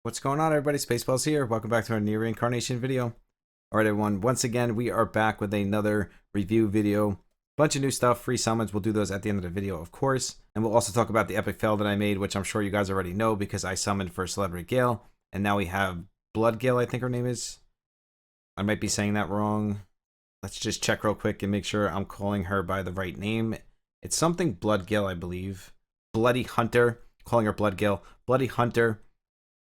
What's going on, everybody? Spaceballs here. Welcome back to our Nier reincarnation video. Alright, everyone. Once again, we are back with another review video. Bunch of new stuff, free summons. We'll do those at the end of the video, of course. And we'll also talk about the epic fail that I made, which I'm sure you guys already know because I summoned for Celebrity Gayle. And now we have Blood Gayle, I think her name is. I might be saying that wrong. Let's just check real quick and make sure I'm calling her by the right name. It's something Blood Gayle, I believe. Bloody Hunter. Calling her Blood Gayle. Bloody Hunter.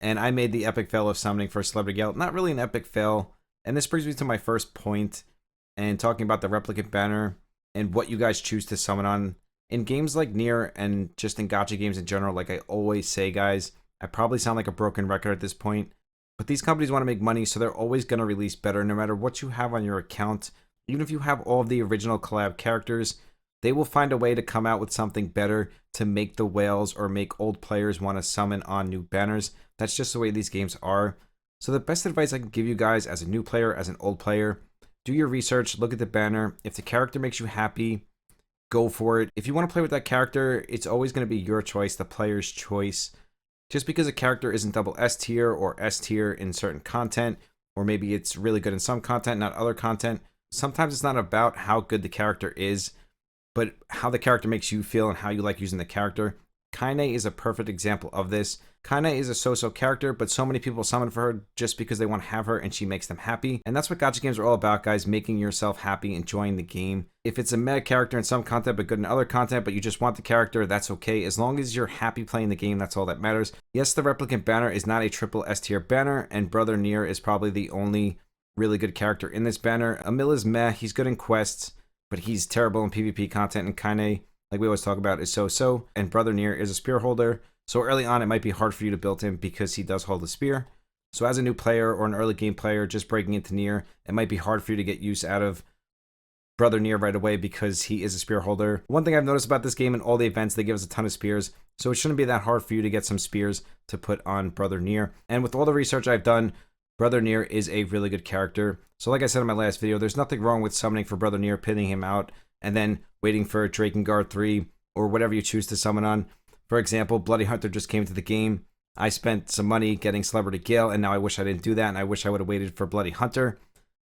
And I made the epic fail of summoning for Celebrity Gayle. Not really an epic fail. And this brings me to my first point and talking about the replicant banner and what you guys choose to summon on. In games like Nier and just in gacha games in general, like I always say, guys, I probably sound like a broken record at this point, but these companies want to make money, so they're always going to release better no matter what you have on your account. Even if you have all of the original collab characters, they will find a way to come out with something better to make the whales or make old players want to summon on new banners. That's just the way these games are. So the best advice I can give you guys as a new player, as an old player, do your research, look at the banner. If the character makes you happy, go for it. If you want to play with that character, it's always going to be your choice, the player's choice. Just because a character isn't double S tier or S tier in certain content, or maybe it's really good in some content, not other content, sometimes it's not about how good the character is, but how the character makes you feel and how you like using the character. Kaine is a perfect example of this. Kaine is a so-so character, but so many people summon for her just because they want to have her and she makes them happy. And that's what gacha games are all about, guys, making yourself happy, enjoying the game. If it's a meta character in some content but good in other content, but you just want the character, that's okay. As long as you're happy playing the game, that's all that matters. Yes, the replicant banner is not a triple S tier banner, and Brother Nier is probably the only really good character in this banner. Emil is meh, he's good in quests, but he's terrible in PvP content, and Kaine, like we always talk about, is so-so. And Brother Nier is a spear holder, so early on it might be hard for you to build him because he does hold a spear. So as a new player or an early game player just breaking into Nier, it might be hard for you to get use out of Brother Nier right away because he is a spear holder. One thing I've noticed about this game, in all the events, they give us a ton of spears, so it shouldn't be that hard for you to get some spears to put on Brother Nier. And with all the research I've done, Brother Nier is a really good character. So like I said in my last video, there's nothing wrong with summoning for Brother Nier, pinning him out, and then waiting for Drakengard 3 or whatever you choose to summon on. For example, Bloody Hunter just came to the game. I spent some money getting Celebrity Gayle, and now I wish I didn't do that, and I wish I would have waited for Bloody Hunter.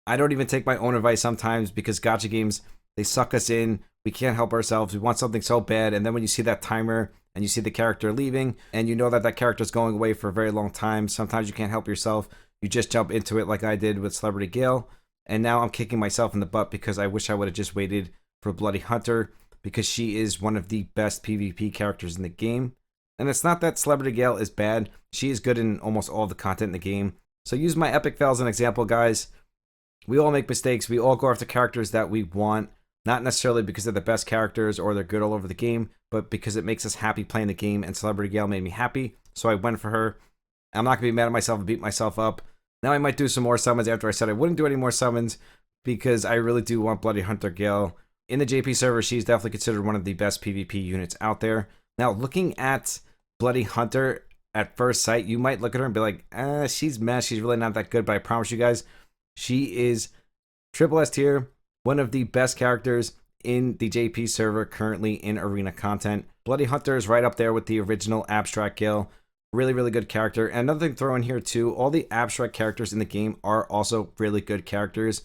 I don't even take my own advice sometimes because gacha games, they suck us in. We can't help ourselves. We want something so bad, and then when you see that timer and you see the character leaving, and you know that that character is going away for a very long time, sometimes you can't help yourself. You just jump into it like I did with Celebrity Gayle, and now I'm kicking myself in the butt because I wish I would have just waited for Bloody Hunter, because she is one of the best PvP characters in the game. And it's not that Celebrity Gayle is bad. She is good in almost all the content in the game. So use my epic fail as an example, guys. We all make mistakes. We all go after characters that we want, not necessarily because they're the best characters or they're good all over the game, but because it makes us happy playing the game, and Celebrity Gayle made me happy, so I went for her. I'm not going to be mad at myself and beat myself up. Now I might do some more summons after I said I wouldn't do any more summons because I really do want Bloody Hunter Gayle. In the JP server, she's definitely considered one of the best PvP units out there. Now, looking at Bloody Hunter at first sight, you might look at her and be like, she's meh, she's really not that good, but I promise you guys, she is triple S tier, one of the best characters in the JP server currently in arena content. Bloody Hunter is right up there with the original Abstract Gayle. Really, really good character. And another thing to throw in here too, all the abstract characters in the game are also really good characters.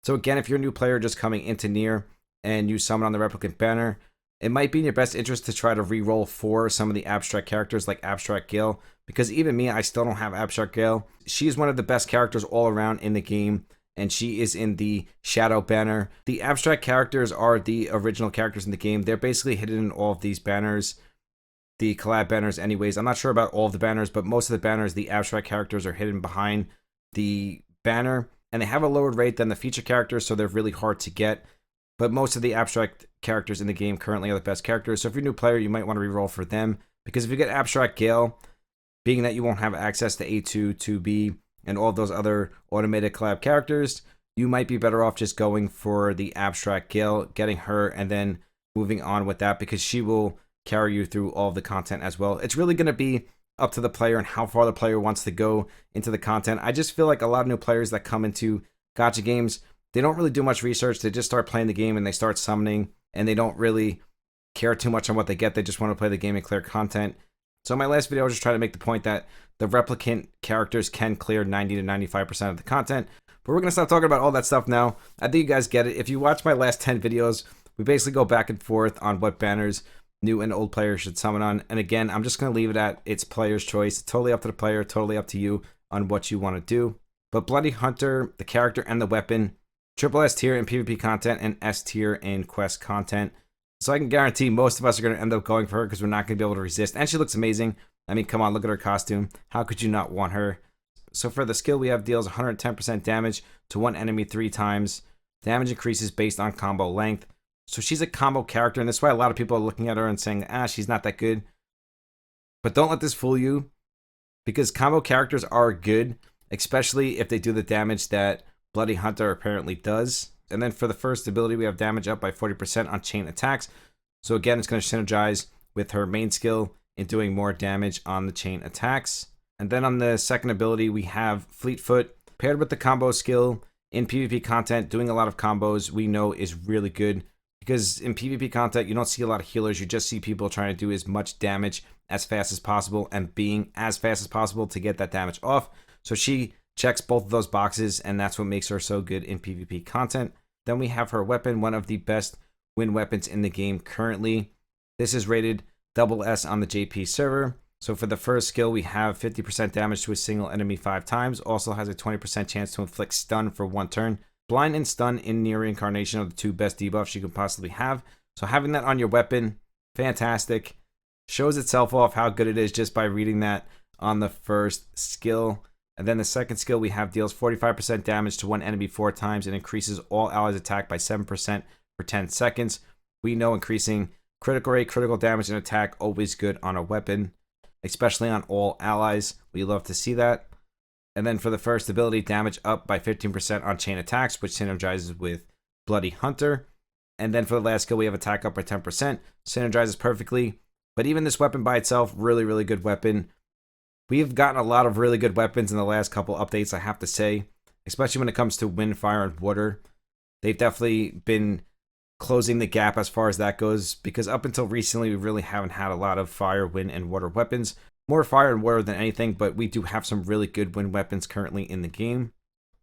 So again, if you're a new player just coming into Nier, and you summon on the replicant banner, it might be in your best interest to try to re-roll for some of the abstract characters like Abstract Gayle, because even me, I still don't have Abstract Gayle. She's one of the best characters all around in the game, and she is in the Shadow banner. The abstract characters are the original characters in the game. They're basically hidden in all of these banners, the collab banners anyways. I'm not sure about all of the banners, but most of the banners, the abstract characters are hidden behind the banner, and they have a lower rate than the feature characters, so they're really hard to get. But most of the abstract characters in the game currently are the best characters. So if you're a new player, you might want to reroll for them. Because if you get Abstract Gayle, being that you won't have access to A2, 2B, and all of those other automated collab characters, you might be better off just going for the Abstract Gayle, getting her, and then moving on with that, because she will carry you through all of the content as well. It's really going to be up to the player and how far the player wants to go into the content. I just feel like a lot of new players that come into gacha games, they don't really do much research. They just start playing the game and they start summoning, and they don't really care too much on what they get. They just want to play the game and clear content. So in my last video, I was just trying to make the point that the replicant characters can clear 90 to 95% of the content. But we're going to stop talking about all that stuff now. I think you guys get it. If you watch my last 10 videos, we basically go back and forth on what banners new and old players should summon on. And again, I'm just going to leave it at it's player's choice. Totally up to the player, totally up to you on what you want to do. But Bloody Hunter, the character and the weapon, triple S tier in PvP content and S tier in quest content. So I can guarantee most of us are going to end up going for her because we're not going to be able to resist. And she looks amazing. I mean, come on, look at her costume. How could you not want her? So for the skill, we have deals 110% damage to one enemy 3 times. Damage increases based on combo length. So she's a combo character, and that's why a lot of people are looking at her and saying, she's not that good. But don't let this fool you, because combo characters are good, especially if they do the damage that Bloody Hunter apparently does. And then for the first ability, we have damage up by 40% on chain attacks. So again, it's going to synergize with her main skill in doing more damage on the chain attacks. And then on the second ability, we have Fleetfoot paired with the combo skill in PvP content. Doing a lot of combos we know is really good, because in PvP content, you don't see a lot of healers. You just see people trying to do as much damage as fast as possible and being as fast as possible to get that damage off. So she checks both of those boxes, and that's what makes her so good in PvP content. Then we have her weapon, one of the best win weapons in the game currently. This is rated SS on the JP server. So for the first skill, we have 50% damage to a single enemy 5 times. Also has a 20% chance to inflict stun for 1 turn. Blind and stun in Nier Reincarnation are the 2 best debuffs you can possibly have. So having that on your weapon, fantastic. Shows itself off how good it is just by reading that on the first skill. And then the second skill we have deals 45% damage to one enemy 4 times and increases all allies attack by 7% for 10 seconds. We know increasing critical rate, critical damage, and attack always good on a weapon, especially on all allies. We love to see that. And then for the first ability, damage up by 15% on chain attacks, which synergizes with Bloody Hunter. And then for the last skill, we have attack up by 10%, synergizes perfectly. But even this weapon by itself, really, really good weapon. We've gotten a lot of really good weapons in the last couple updates, I have to say, especially when it comes to wind, fire, and water. They've definitely been closing the gap as far as that goes, because up until recently, we really haven't had a lot of fire, wind, and water weapons. More fire and water than anything, but we do have some really good wind weapons currently in the game.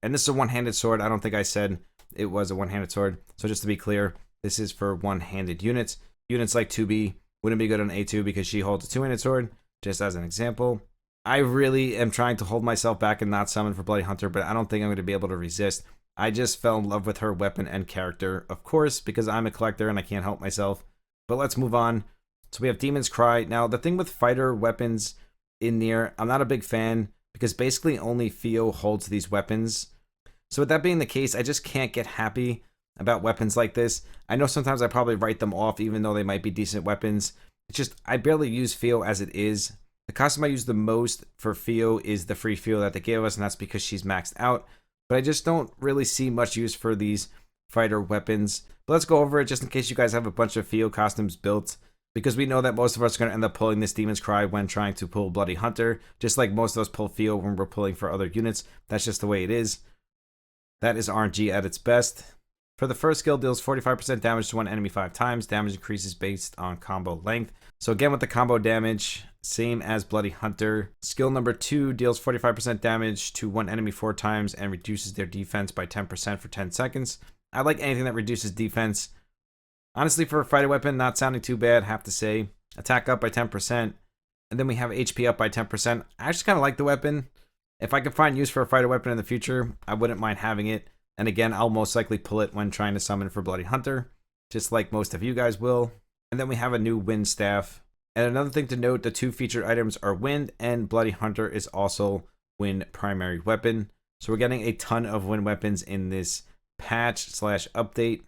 And this is a one-handed sword. I don't think I said it was a one-handed sword. So just to be clear, this is for one-handed units. Units like 2B wouldn't be good on A2 because she holds a two-handed sword, just as an example. I really am trying to hold myself back and not summon for Bloody Hunter, but I don't think I'm going to be able to resist. I just fell in love with her weapon and character, of course, because I'm a collector and I can't help myself. But let's move on. So we have Demon's Cry. Now, the thing with fighter weapons in Nier, I'm not a big fan, because basically only Theo holds these weapons. So with that being the case, I just can't get happy about weapons like this. I know sometimes I probably write them off, even though they might be decent weapons. It's just, I barely use Theo as it is. The costume I use the most for Theo is the free Theo that they gave us, and that's because she's maxed out. But I just don't really see much use for these fighter weapons. But let's go over it just in case you guys have a bunch of Theo costumes built, because we know that most of us are going to end up pulling this Demon's Cry when trying to pull Bloody Hunter, just like most of us pull Theo when we're pulling for other units. That's just the way it is. That is RNG at its best. For the first skill, deals 45% damage to one enemy 5 times. Damage increases based on combo length. So again, with the combo damage, same as Bloody Hunter. Skill number 2 deals 45% damage to one enemy 4 times and reduces their defense by 10% for 10 seconds. I like anything that reduces defense. Honestly, for a fighter weapon, not sounding too bad, have to say. Attack up by 10%. And then we have HP up by 10%. I actually kind of like the weapon. If I could find use for a fighter weapon in the future, I wouldn't mind having it. And again, I'll most likely pull it when trying to summon for Bloody Hunter, just like most of you guys will. And then we have a new Wind Staff. And another thing to note, the 2 featured items are Wind, and Bloody Hunter is also Wind primary weapon. So we're getting a ton of Wind weapons in this patch/update.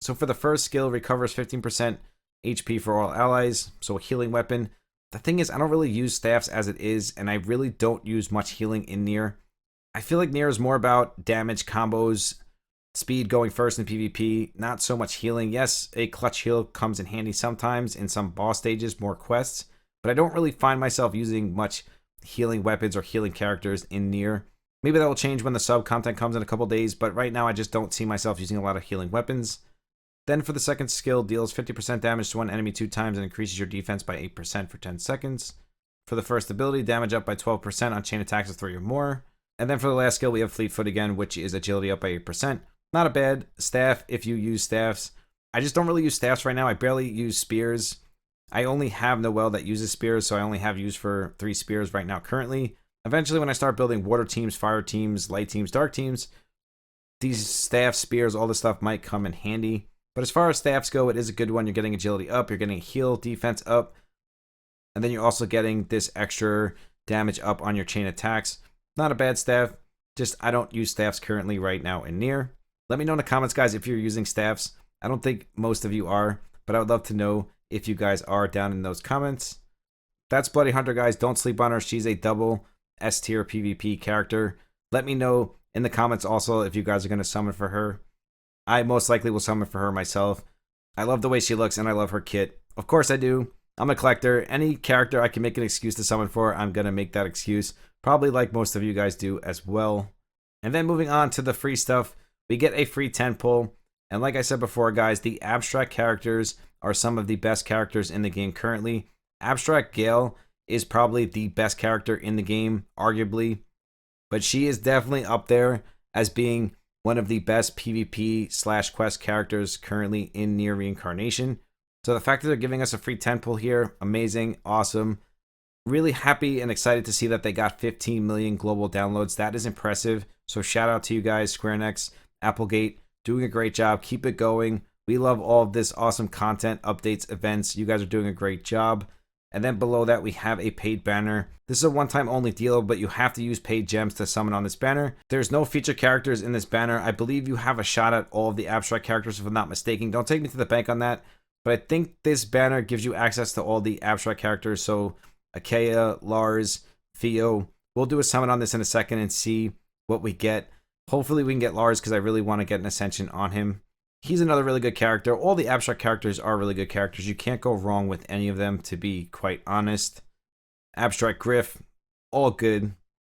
So for the first skill, recovers 15% HP for all allies, so a healing weapon. The thing is, I don't really use staffs as it is, and I really don't use much healing in Nier. I feel like Nier is more about damage, combos, speed going first in PvP, not so much healing. Yes, a clutch heal comes in handy sometimes in some boss stages, more quests, but I don't really find myself using much healing weapons or healing characters in Nier. Maybe that will change when the sub content comes in a couple days, but right now I just don't see myself using a lot of healing weapons. Then for the second skill, deals 50% damage to one enemy 2 times and increases your defense by 8% for 10 seconds. For the first ability, damage up by 12% on chain attacks of 3 or more. And then for the last skill, we have Fleet Foot again, which is agility up by 8%. Not a bad staff if you use staffs. I just don't really use staffs right now. I barely use spears. I only have Noelle that uses spears, so I only have use for 3 spears right now currently. Eventually, when I start building water teams, fire teams, light teams, dark teams, these staff, spears, all this stuff might come in handy. But as far as staffs go, it is a good one. You're getting agility up, you're getting heal, defense up, and then you're also getting this extra damage up on your chain attacks. Not a bad staff, just I don't use staffs currently right now in Nier. Let me know in the comments, guys, if you're using staffs. I don't think most of you are, but I would love to know if you guys are down in those comments. That's Bloody Hunter, guys. Don't sleep on her. She's a double S tier PvP character. Let me know in the comments also if you guys are going to summon for her. I most likely will summon for her myself. I love the way she looks and I love her kit. Of course I do. I'm a collector. Any character I can make an excuse to summon for, I'm going to make that excuse. Probably like most of you guys do as well. And then moving on to the free stuff, we get a free 10 pull. And like I said before, guys, the abstract characters are some of the best characters in the game currently. Abstract Gayle is probably the best character in the game, arguably. But she is definitely up there as being one of the best PvP/quest characters currently in Nier Reincarnation. So the fact that they're giving us a free 10 pull here, amazing, awesome. Really happy and excited to see that they got 15 million global downloads. That is impressive. So shout out to you guys, Square Enix, Applegate, doing a great job. Keep it going. We love all of this awesome content, updates, events. You guys are doing a great job. And then below that, we have a paid banner. This is a one-time only deal, but you have to use paid gems to summon on this banner. There's no feature characters in this banner. I believe you have a shot at all of the abstract characters, if I'm not mistaken. Don't take me to the bank on that. But I think this banner gives you access to all the abstract characters. So Achaia, Lars, Theo. We'll do a summon on this in a second and see what we get. Hopefully we can get Lars because I really want to get an ascension on him. He's another really good character. All the abstract characters are really good characters. You can't go wrong with any of them, to be quite honest. Abstract Griff, all good.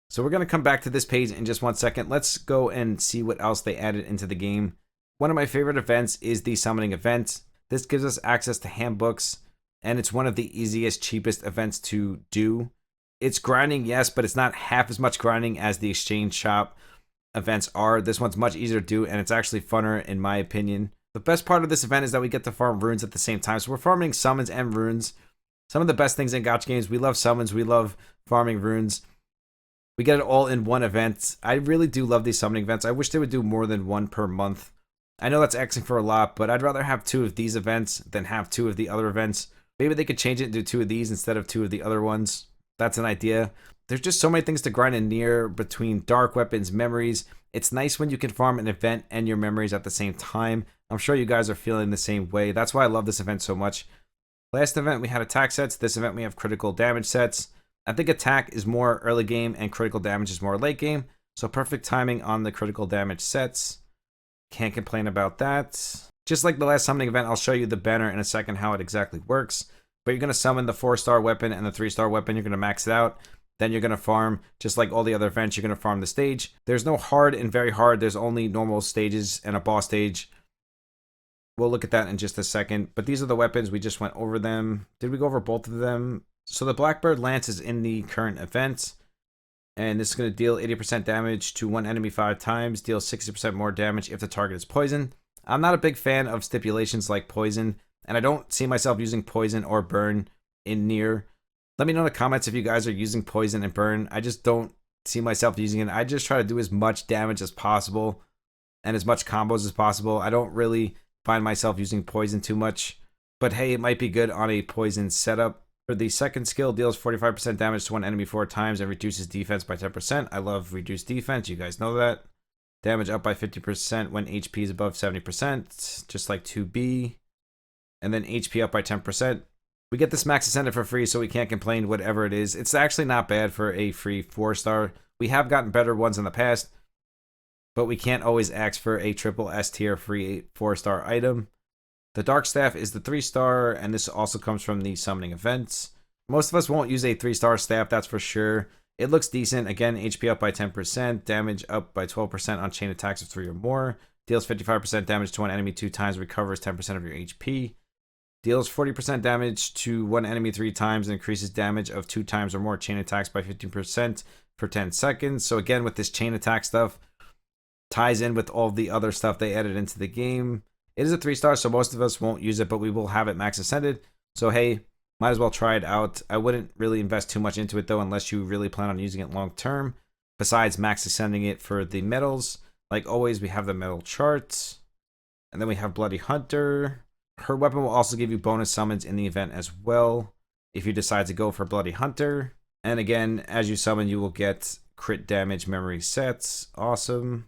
So we're going to come back to this page in just 1 second. Let's go and see what else they added into the game. One of my favorite events is the summoning event. This gives us access to handbooks, and it's one of the easiest, cheapest events to do. It's grinding, yes, but it's not half as much grinding as the exchange shop events are. This one's much easier to do, and it's actually funner in my opinion. The best part of this event is that we get to farm runes at the same time. So we're farming summons and runes. Some of the best things in gacha games. We love summons. We love farming runes. We get it all in one event. I really do love these summoning events. I wish they would do more than one per month. I know that's asking for a lot, but I'd rather have 2 of these events than have 2 of the other events. Maybe they could change it and do 2 of these instead of 2 of the other ones. That's an idea. There's just so many things to grind in Nier between dark weapons, memories. It's nice when you can farm an event and your memories at the same time. I'm sure you guys are feeling the same way. That's why I love this event so much. Last event we had attack sets. This event we have critical damage sets. I think attack is more early game and critical damage is more late game. So perfect timing on the critical damage sets. Can't complain about that. Just like the last summoning event, I'll show you the banner in a second how it exactly works. But you're going to summon the 4-star weapon and the 3-star weapon. You're going to max it out. Then you're going to farm, just like all the other events, you're going to farm the stage. There's no hard and very hard. There's only normal stages and a boss stage. We'll look at that in just a second. But these are the weapons. We just went over them. Did we go over both of them? So the Blackbird Lance is in the current event. And this is going to deal 80% damage to one enemy 5 times. Deal 60% more damage if the target is poisoned. I'm not a big fan of stipulations like poison. And I don't see myself using poison or burn in Nier. Let me know in the comments if you guys are using poison and burn. I just don't see myself using it. I just try to do as much damage as possible and as much combos as possible. I don't really find myself using poison too much. But hey, it might be good on a poison setup. For the second skill, deals 45% damage to one enemy 4 times and reduces defense by 10%. I love reduced defense. You guys know that. Damage up by 50% when HP is above 70%, just like 2B. And then HP up by 10%. We get this max ascendant for free, so we can't complain whatever it is. It's actually not bad for a free 4-star. We have gotten better ones in the past, but we can't always ask for a triple S tier free 4-star item. The Dark Staff is the 3-star, and this also comes from the summoning events. Most of us won't use a 3-star staff, that's for sure. It looks decent. Again, HP up by 10%, damage up by 12% on chain attacks of 3 or more. Deals 55% damage to one enemy 2 times, recovers 10% of your HP. Deals 40% damage to one enemy 3 times and increases damage of 2 times or more chain attacks by 15% for 10 seconds. So again, with this chain attack stuff, ties in with all the other stuff they added into the game. It is a 3-star, so most of us won't use it, but we will have it max ascended. So hey, might as well try it out. I wouldn't really invest too much into it though, unless you really plan on using it long term. Besides max ascending it for the medals, like always, we have the medal charts, and then we have Bloody Hunter. Her weapon will also give you bonus summons in the event as well, if you decide to go for Bloody Hunter. And again, as you summon, you will get crit damage memory sets. Awesome.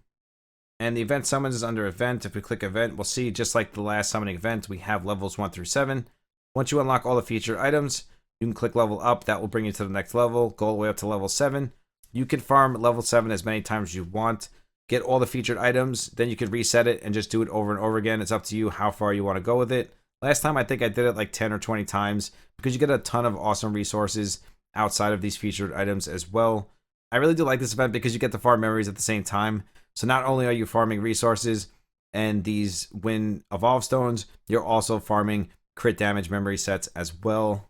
And the event summons is under event. If we click event, we'll see, just like the last summoning event, we have levels 1 through 7. Once you unlock all the featured items, you can click level up. That will bring you to the next level. Go all the way up to level 7. You can farm level 7 as many times as you want. Get all the featured items. Then you can reset it and just do it over and over again. It's up to you how far you want to go with it. Last time I think I did it like 10 or 20 times because you get a ton of awesome resources outside of these featured items as well. I really do like this event because you get to farm memories at the same time. So not only are you farming resources and these win evolve stones, you're also farming crit damage memory sets as well.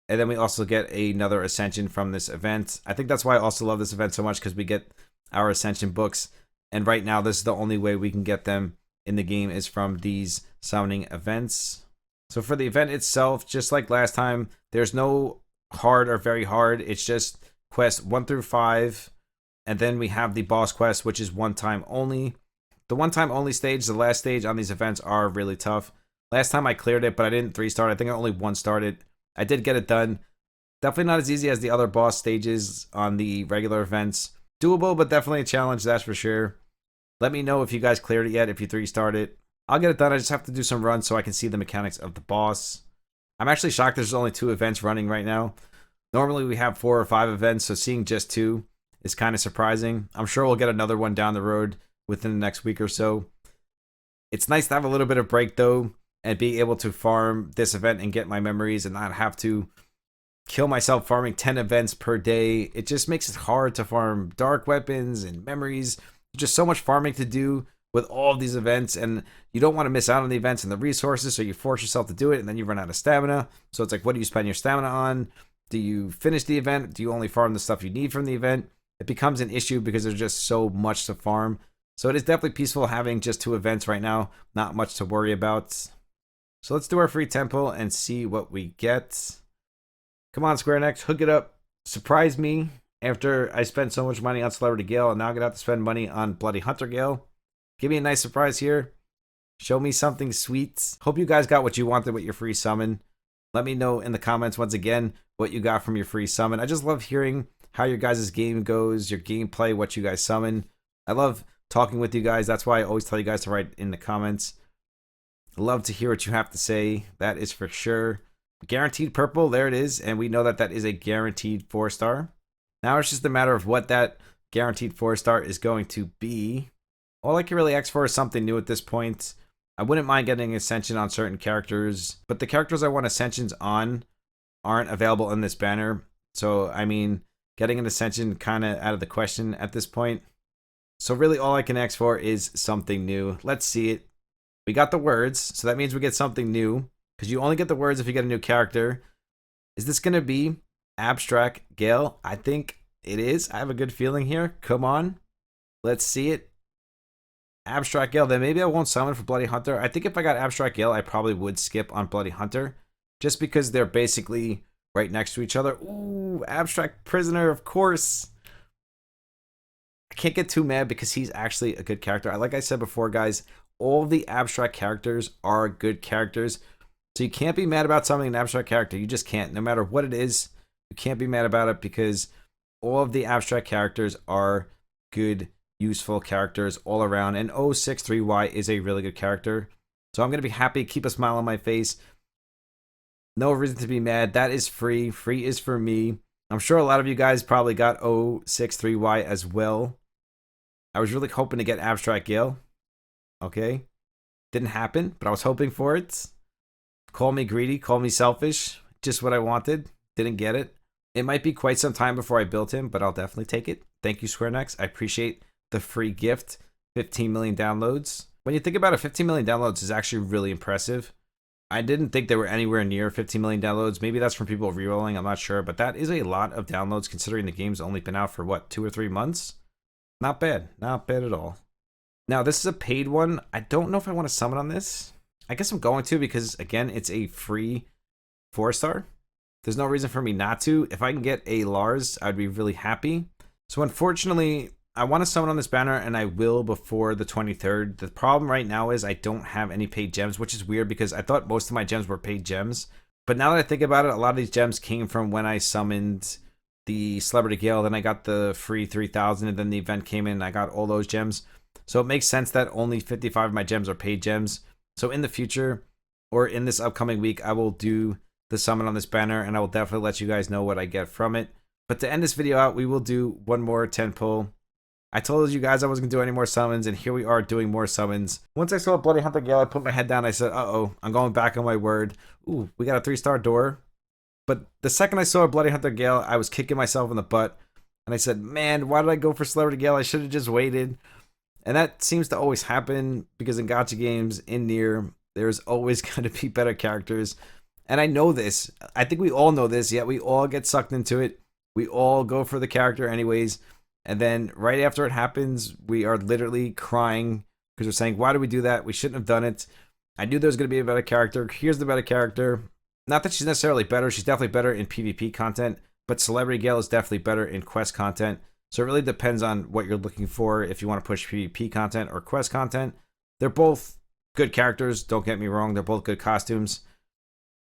And then we also get another ascension from this event. I think that's why I also love this event so much, because we get our ascension books. And right now, this is the only way we can get them in the game is from these summoning events. So for the event itself, just like last time, there's no hard or very hard. It's just quests 1 through 5. And then we have the boss quest, which is one time only. The one time only stage, the last stage on these events, are really tough. Last time I cleared it, but I didn't 3-star. I think I only 1-starred it. I did get it done. Definitely not as easy as the other boss stages on the regular events. Doable, but definitely a challenge, that's for sure. Let me know if you guys cleared it yet, if you 3-starred it. I'll get it done. I just have to do some runs so I can see the mechanics of the boss. I'm actually shocked there's only 2 events running right now. Normally we have 4 or 5 events, so seeing just 2 is kind of surprising. I'm sure we'll get another one down the road within the next week or so. It's nice to have a little bit of break though, and be able to farm this event and get my memories and not have to kill myself farming 10 events per day. It just makes it hard to farm dark weapons and memories. Just so much farming to do with all of these events, and you don't want to miss out on the events and the resources, so you force yourself to do it, and then you run out of stamina. So it's like, what do you spend your stamina on? Do you finish the event? Do you only farm the stuff you need from the event? It becomes an issue because there's just so much to farm. So it is definitely peaceful having just 2 events right now. Not much to worry about. So let's do our free temple and see what we get. Come on, Square Enix, hook it up. Surprise me after I spent so much money on Celebrity Gayle, and now I'm going to have to spend money on Bloody Hunter Gayle. Give me a nice surprise here. Show me something sweet. Hope you guys got what you wanted with your free summon. Let me know in the comments once again what you got from your free summon. I just love hearing how your guys' game goes, your gameplay, what you guys summon. I love talking with you guys. That's why I always tell you guys to write in the comments. Love to hear what you have to say. That is for sure. Guaranteed purple, there it is. And we know that that is a guaranteed 4-star. Now it's just a matter of what that guaranteed 4-star is going to be. All I can really ask for is something new at this point. I wouldn't mind getting Ascension on certain characters, but the characters I want Ascensions on aren't available in this banner. So, I mean, getting an Ascension kind of out of the question at this point. So really all I can ask for is something new. Let's see it. We got the words, so that means we get something new, because you only get the words if you get a new character. Is this going to be Abstract Gayle? I think it is. I have a good feeling here. Come on. Let's see it. Abstract Gayle. Then maybe I won't summon for Bloody Hunter. I think if I got Abstract Gayle, I probably would skip on Bloody Hunter, just because they're basically right next to each other. Ooh, Abstract Prisoner, of course. I can't get too mad because he's actually a good character. Like I said before, guys, all the abstract characters are good characters. So you can't be mad about summoning an abstract character. You just can't. No matter what it is, you can't be mad about it because all of the abstract characters are good, useful characters all around. And 063Y is a really good character. So I'm going to be happy, keep a smile on my face. No reason to be mad. That is free. Free is for me. I'm sure a lot of you guys probably got 063Y as well. I was really hoping to get Abstract Gayle. Okay. Didn't happen, but I was hoping for it. Call me greedy, call me selfish. Just what I wanted. Didn't get it. It might be quite some time before I build him, but I'll definitely take it. Thank you, Square Enix. I appreciate the free gift. 15 million downloads. When you think about it, 15 million downloads is actually really impressive. I didn't think they were anywhere near 15 million downloads. Maybe that's from people rerolling, I'm not sure. But that is a lot of downloads considering the game's only been out for, what, 2 or 3 months? Not bad. Not bad at all. Now, this is a paid one. I don't know if I want to summon on this. I guess I'm going to because, again, it's a free 4-star. There's no reason for me not to. If I can get a Lars, I'd be really happy. So, unfortunately, I want to summon on this banner, and I will before the 23rd. The problem right now is I don't have any paid gems, which is weird because I thought most of my gems were paid gems. But now that I think about it, a lot of these gems came from when I summoned the Celebrity Gayle. Then I got the free 3,000, and then the event came in, and I got all those gems. So it makes sense that only 55 of my gems are paid gems. So in the future, or in this upcoming week, I will do the summon on this banner, and I will definitely let you guys know what I get from it. But to end this video out, we will do one more 10 pull. I told you guys I wasn't going to do any more summons, and here we are doing more summons. Once I saw Bloody Hunter Gayle, I put my head down. I said, uh-oh, I'm going back on my word. Ooh, we got a 3-star door. But the second I saw Bloody Hunter Gayle, I was kicking myself in the butt. And I said, man, why did I go for Celebrity Gayle? I should have just waited. And that seems to always happen because in gacha games, in Nier, there's always going to be better characters. And I know this. I think we all know this, yet we all get sucked into it. We all go for the character anyways. And then right after it happens, we are literally crying because we're saying, why did we do that? We shouldn't have done it. I knew there was going to be a better character. Here's the better character. Not that she's necessarily better. She's definitely better in PvP content. But Celebrity Gayle is definitely better in quest content. So it really depends on what you're looking for if you want to push PvP content or quest content. They're both good characters, don't get me wrong. They're both good costumes.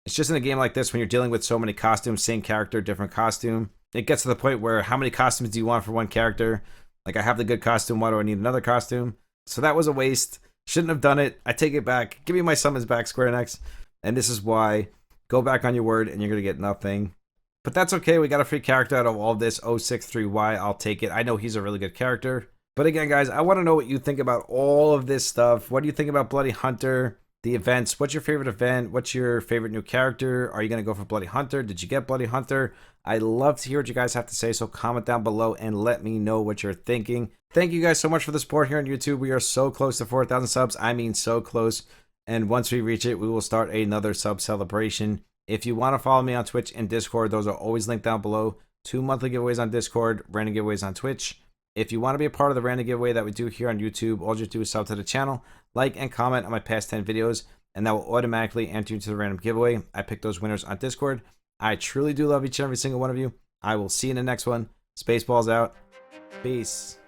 It's just in a game like this when you're dealing with so many costumes, same character, different costume. It gets to the point where how many costumes do you want for one character? Like I have the good costume, why do I need another costume? So that was a waste. Shouldn't have done it. I take it back. Give me my summons back, Square Enix. And this is why. Go back on your word and you're going to get nothing. But that's okay, we got a free character out of all of this, 063Y, I'll take it. I know he's a really good character. But again, guys, I want to know what you think about all of this stuff. What do you think about Bloody Hunter, the events? What's your favorite event? What's your favorite new character? Are you going to go for Bloody Hunter? Did you get Bloody Hunter? I'd love to hear what you guys have to say, so comment down below and let me know what you're thinking. Thank you guys so much for the support here on YouTube. We are so close to 4,000 subs. I mean, so close. And once we reach it, we will start another sub celebration. If you want to follow me on Twitch and Discord, those are always linked down below. 2 monthly giveaways on Discord, random giveaways on Twitch. If you want to be a part of the random giveaway that we do here on YouTube, all you do is sub to the channel, like and comment on my past 10 videos, and that will automatically enter you to the random giveaway. I pick those winners on Discord. I truly do love each and every single one of you. I will see you in the next one. Spaceballs out. Peace.